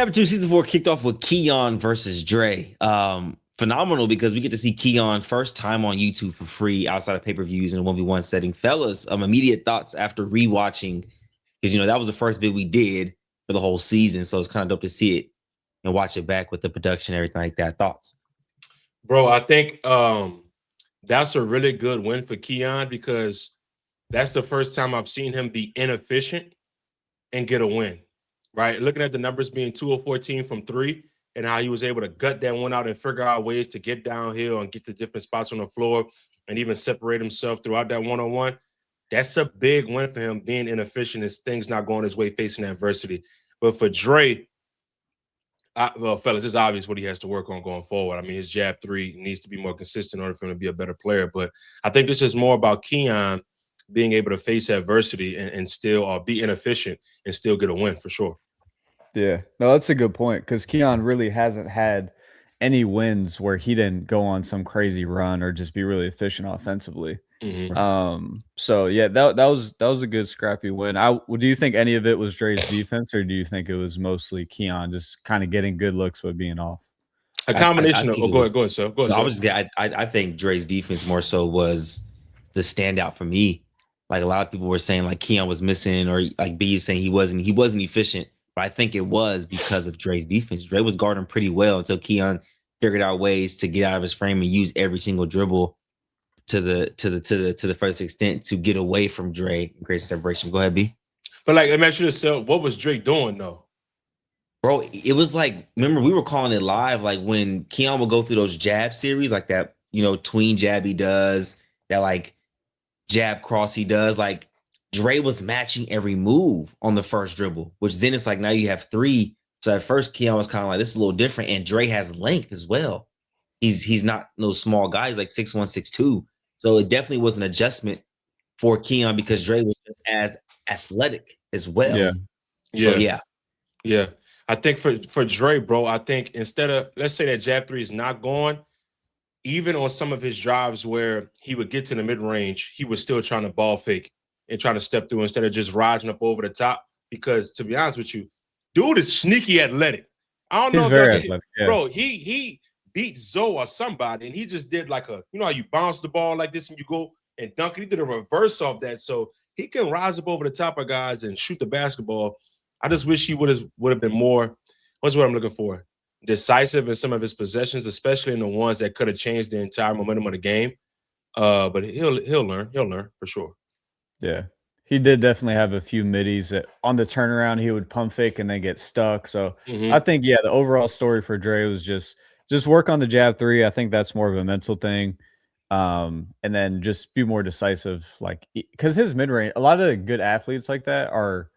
Two season 4 kicked off with Keon versus Dre. Phenomenal because we get to see Keon first time on YouTube for free outside of pay-per-views in a 1v1 setting. Fellas, immediate thoughts after rewatching, because that was the first bit we did for the whole season. So it's kind of dope to see it and watch it back with the production, everything like that. Thoughts? Bro, I think that's a really good win for Keon because that's the first time I've seen him be inefficient and get a win. Right? Looking at the numbers being 2 of 14 from 3 and how he was able to gut that one out and figure out ways to get downhill and get to different spots on the floor and even separate himself throughout that one-on-one. That's a big win for him, being inefficient as things not going his way, facing adversity. But for Dre, well, fellas, it's obvious what he has to work on going forward. I mean, his jab three needs to be more consistent in order for him to be a better player. But I think this is more about Keon being able to face adversity and still be inefficient and still get a win for sure. Yeah, no, that's a good point because Keon really hasn't had any wins where he didn't go on some crazy run or just be really efficient offensively. So yeah, that was a good scrappy win. Do you think any of it was Dre's defense, or do you think it was mostly Keon just kind of getting good looks but being off? A combination of. Go ahead, sir. Go ahead. I think Dre's defense more so was the standout for me. Like a lot of people were saying, like Keon was missing, or like B is saying he wasn't efficient. But I think it was because of Dre's defense. Dre was guarding pretty well until Keon figured out ways to get out of his frame and use every single dribble to the first extent to get away from Dre and create separation. Go ahead, B. But like, let me ask you this: what was Dre doing though? Bro, it was like, remember we were calling it live, like when Keon would go through those jab series, like that, tween jab he does, that like jab cross he does, like Dre was matching every move on the first dribble, which then it's like now you have 3. So at first Keon was kind of like, this is a little different, and Dre has length as well. He's not no small guy. He's like 6'1", 6'2". So it definitely was an adjustment for Keon because Dre was just as athletic as well. Yeah. So yeah. I think for Dre, bro, I think instead of, let's say that jab 3 is not going, even on some of his drives where he would get to the mid-range, he was still trying to ball fake and trying to step through instead of just rising up over the top. Because to be honest with you, dude is sneaky athletic. I don't know if very athletic, yeah. Bro, he beat Zoe or somebody, and he just did like how you bounce the ball like this and you go and dunk it. He did a reverse off that. So he can rise up over the top of guys and shoot the basketball. I just wish he would have been more, what's what I'm looking for? Decisive in some of his possessions, especially in the ones that could have changed the entire momentum of the game. But he'll learn for sure. Yeah. He did definitely have a few middies that on the turnaround he would pump fake and then get stuck. So I think the overall story for Dre was just work on the jab 3. I think that's more of a mental thing. And then just be more decisive, like because his mid range, a lot of the good athletes like that are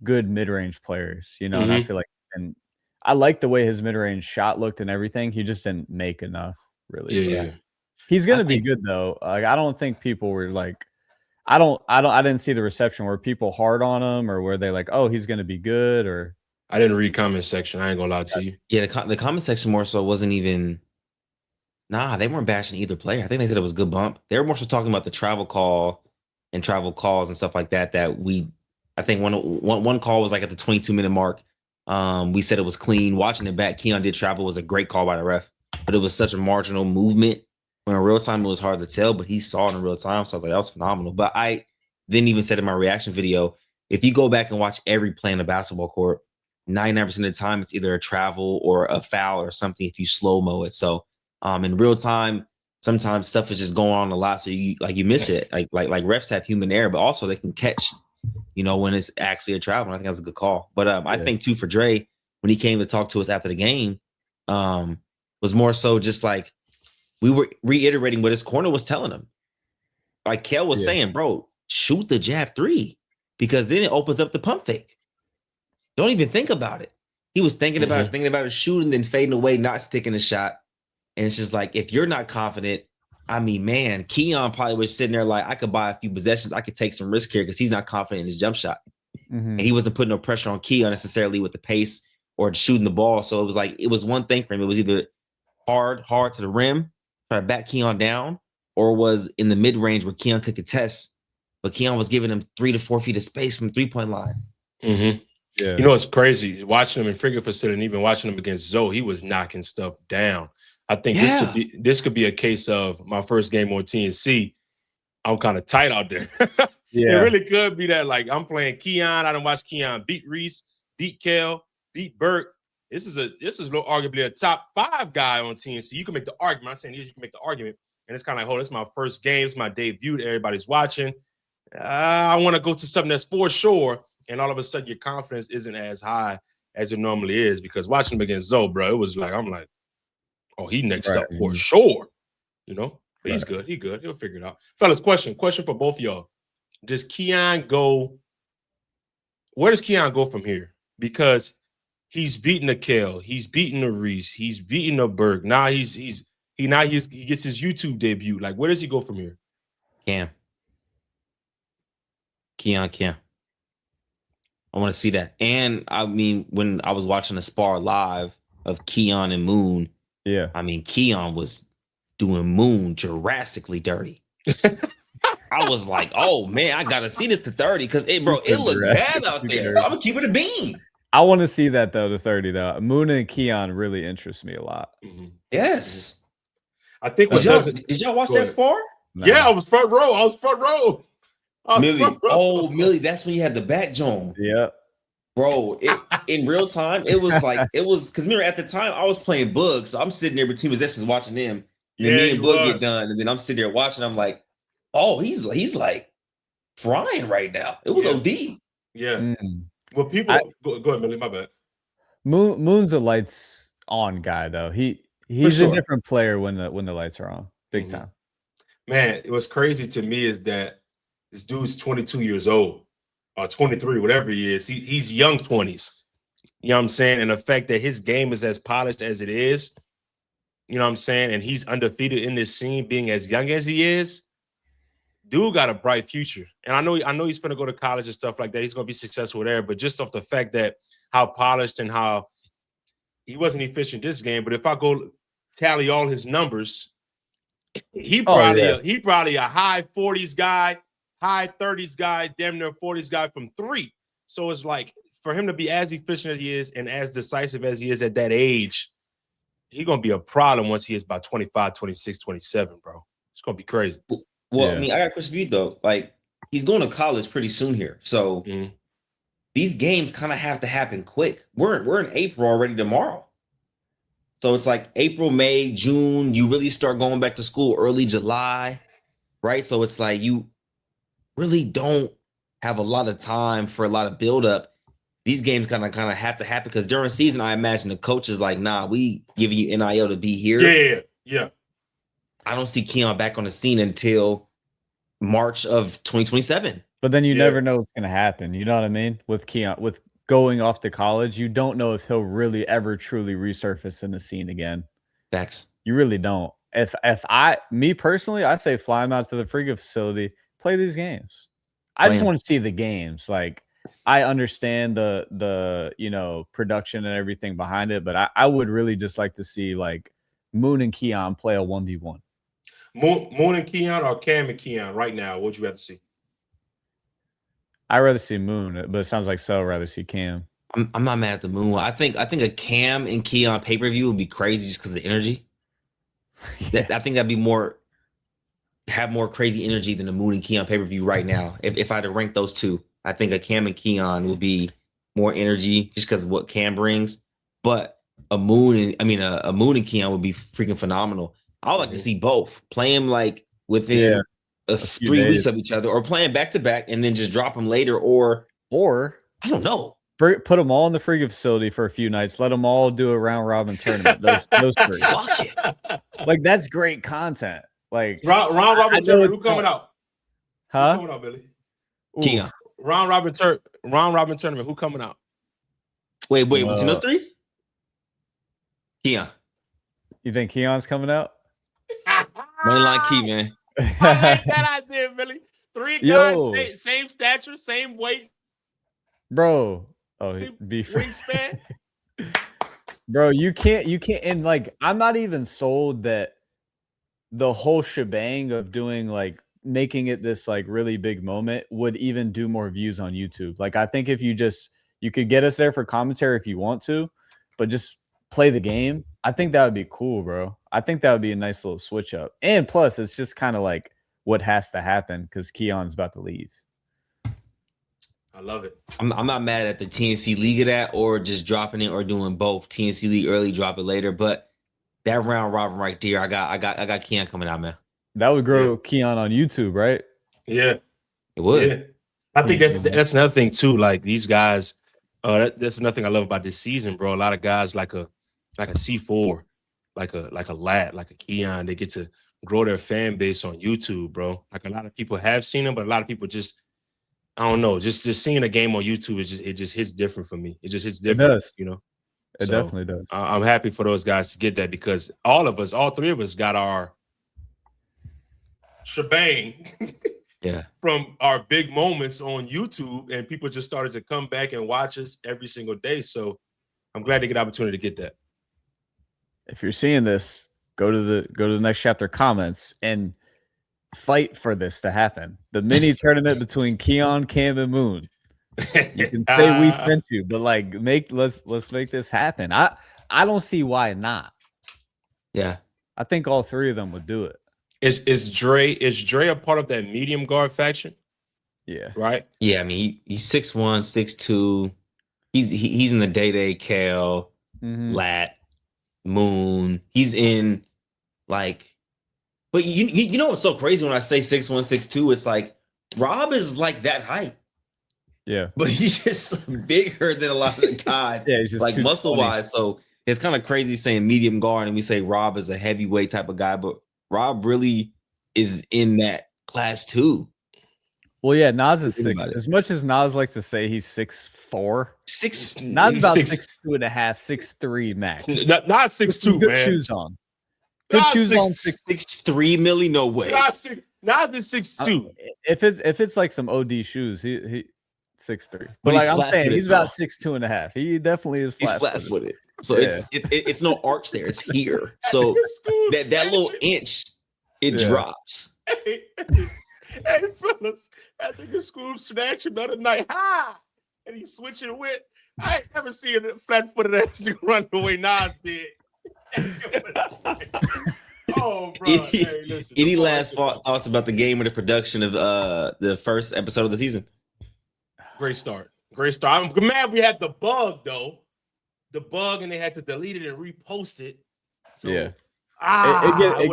good mid range players, and I feel like, and I like the way his mid range shot looked and everything. He just didn't make enough, really. Yeah. He's gonna be good though. Like I don't think people were like. I didn't see the reception where people hard on him or where they like, oh, he's going to be good, or I didn't read comment section. I ain't gonna lie to you. Yeah, the comment section more so wasn't even. Nah, they weren't bashing either player. I think they said it was a good bump. They were more so talking about the travel call and travel calls and stuff like that. I think one call was like at the 22-minute mark. We said it was clean. Watching it back, Keon did travel, was a great call by the ref, but it was such a marginal movement. When in real time, it was hard to tell, but he saw it in real time. So I was like, that was phenomenal. But I then even said in my reaction video, if you go back and watch every play on the basketball court, 99% of the time, it's either a travel or a foul or something if you slow-mo it. So in real time, sometimes stuff is just going on a lot. So you miss it. Like refs have human error, but also they can catch, when it's actually a travel. I think that's a good call. But I think too for Dre, when he came to talk to us after the game, was more so just like, we were reiterating what his corner was telling him. Like Kel was saying, bro, shoot the jab 3 because then it opens up the pump fake. Don't even think about it. He was thinking about it, shooting, then fading away, not sticking the shot. And it's just like, if you're not confident, I mean, man, Keon probably was sitting there like, I could buy a few possessions. I could take some risk here because he's not confident in his jump shot. And he wasn't putting no pressure on Keon necessarily with the pace or shooting the ball. So it was like, it was one thing for him. It was either hard to the rim, trying to back Keon down, or was in the mid-range where Keon could contest, but Keon was giving him 3 to 4 feet of space from the 3-point line. Yeah. Yeah. You know, it's crazy watching him in Frigga facility and even watching him against Zoe. He was knocking stuff down. I think this could be a case of my first game on TNC. I'm kind of tight out there. It really could be that. Like I'm playing Keon. I done watch Keon beat Reese, beat Kel, beat Burke. This is arguably a top 5 guy on TNC. You can make the argument. I'm saying you can make the argument, and it's kind of like, oh, this is my first game. It's my debut. Everybody's watching. I want to go to something that's for sure. And all of a sudden, your confidence isn't as high as it normally is because watching him against Zoe, bro, it was like I'm like, oh, he next up for sure. You know, but he's good. He good. He'll figure it out. Fellas, question for both of y'all. Does Keon go? Where does Keon go from here? Because he's beating the Kel, he's beating the Reese, he's beating the Burke. Now he gets his YouTube debut. Like, where does he go from here? Keon. I want to see that. And I mean, when I was watching the spar live of Keon and Moon, I mean, Keon was doing Moon Jurassically dirty. I was like, oh man, I gotta see this to 30 because it looked bad out there. I'm gonna keep it a bean. I want to see that though, to 30 though. Moon and Keon really interest me a lot. Yes. I think did y'all watch that spar? Nah. Yeah, I was front row. Millie, that's when you had the back joint. Yeah. Bro, in real time, it was because remember at the time I was playing Bug, so I'm sitting there between possessions watching them. And then me and Bug get done, and then I'm sitting there watching. I'm like, oh, he's like frying right now. It was OD. Yeah. Well, people go ahead, Millie. My bad. Moon's a lights on guy though. He's a different player when the lights are on. Big time. Man, what's crazy to me is that this dude's 22 years old or 23, whatever he is. He's young 20s. You know what I'm saying? And the fact that his game is as polished as it is, you know what I'm saying? And he's undefeated in this scene, being as young as he is. Dude got a bright future. And I know he's going to go to college and stuff like that. He's going to be successful there. But just off the fact that how polished and how he wasn't efficient this game. But if I go tally all his numbers, he probably a high 40s guy, high 30s guy, damn near 40s guy from 3. So it's like for him to be as efficient as he is and as decisive as he is at that age, he's going to be a problem once he is about 25, 26, 27, bro. It's going to be crazy. Well, I mean, I got a question for you though. Like, he's going to college pretty soon here, so these games kind of have to happen quick. We're in April already tomorrow, so it's like April, May, June. You really start going back to school early July, right? So it's like you really don't have a lot of time for a lot of buildup. These games kind of have to happen because during season, I imagine the coach is like, "Nah, we give you NIL to be here." Yeah. I don't see Keon back on the scene until March of 2027. But then you never know what's going to happen. You know what I mean? With Keon, with going off to college, you don't know if he'll really ever truly resurface in the scene again. Facts. You really don't. If me personally, I say fly him out to the Frigga facility, play these games. I just want to see the games. Like, I understand the production and everything behind it, but I would really just like to see like Moon and Keon play a 1v1. Moon and Keon or Cam and Keon right now? What'd you rather see? I'd rather see Moon, but it sounds like I'd rather see Cam. I'm not mad at the Moon one. I think a Cam and Keon pay-per-view would be crazy just because of the energy. I think that'd be have more crazy energy than the Moon and Keon pay-per-view right now. If I had to rank those two, I think a Cam and Keon would be more energy just because of what Cam brings. But a Moon and Keon would be freaking phenomenal. I would like to see both play them like within 3 weeks of each other, or playing back to back and then just drop them later, or I don't know. Put them all in the Frigga facility for a few nights. Let them all do a round robin tournament. Those 3. Fuck it. Like, that's great content. Like, round robin tournament. Who coming out? Huh? Who coming out, Billy? Keon. Round robin tournament. Who coming out? Wait. Between those 3? Keon. You think Keon's coming out? Moneyline Key, man. I like that idea, Billy. 3 guys, same stature, same weight. Bro. Oh, wingspan. Bro, you can't, and like, I'm not even sold that the whole shebang of doing like making it this like really big moment would even do more views on YouTube. Like, I think if you just You could get us there for commentary if you want to, but just play the game. I think that would be cool, bro. I think that would be a nice little switch up. And plus, it's just kind of like what has to happen because Keon's about to leave. I love it. I'm not mad at the TNC League of that or just dropping it or doing both. TNC League early, drop it later. But that round robin right there, I got Keon coming out, man. That would grow Keon on YouTube, right? Yeah, it would. Yeah. I think that's another thing too. Like these guys, that's another thing I love about this season, bro. A lot of guys like a C4, like a Lat, like a Keon, they get to grow their fan base on YouTube, bro. Like a lot of people have seen them, but a lot of people just, I don't know, just seeing a game on YouTube it just hits different for me. It just hits different. It does. You know, it definitely does. I'm happy for those guys to get that because all three of us got our shebang. Yeah, from our big moments on YouTube, and people just started to come back and watch us every single day. So I'm glad to get the opportunity to get that. If you're seeing this, go to the next chapter comments and fight for this to happen. The mini tournament between Keon, Cam, and Moon. You can say we sent you, but like let's make this happen. I don't see why not. Yeah, I think all three of them would do it. Is Dre a part of that medium guard faction? Yeah. Right? Yeah, I mean he's 6'1", 6'2". He's in the Day Kale, Lat, Moon. He's in like, but you know what's so crazy when I say 6'1", 6'2", it's like Rob is like that height. Yeah. But he's just bigger than a lot of the guys. Yeah, he's just like muscle wise. So it's kind of crazy saying medium guard and we say Rob is a heavyweight type of guy, but Rob really is in that class too. Well, yeah, Nas is 6. As much as Nas likes to say he's 6'4", Nas about 6'2.5", 6'3" max. Not 6'2", good man. Shoes on. Good shoes on. 6'3", Millie, no way. Nas is 6'2". If it's like some OD shoes, he 6'3". But like I'm saying, he's about 6'2.5". He definitely is flat. He's flat-footed. So it's no arch there. It's here. So that little inch, it drops. Hey, fellas, I think a school snatch him the other night. Ha! And he's switching with. I ain't never seen a flat-footed ass run the way Nas did. Oh, bro. Hey, listen. Any last thoughts about the game or the production of the first episode of the season? Great start. I'm mad we had the bug, though. The bug, and they had to delete it and repost it. So, it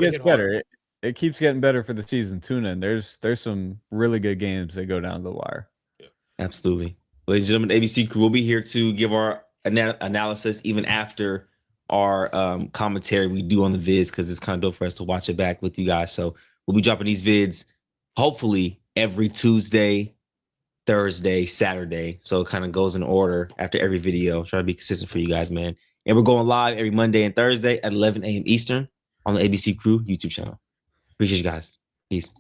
gets better. It keeps getting better for the season. Tune in. There's some really good games that go down the wire. Yeah. Absolutely. Ladies and gentlemen, ABC crew will be here to give our analysis even after our commentary we do on the vids because it's kind of dope for us to watch it back with you guys. So we'll be dropping these vids hopefully every Tuesday, Thursday, Saturday. So it kind of goes in order after every video. Try to be consistent for you guys, man. And we're going live every Monday and Thursday at 11 a.m. Eastern on the ABC Crew YouTube channel. Appreciate you guys. Peace.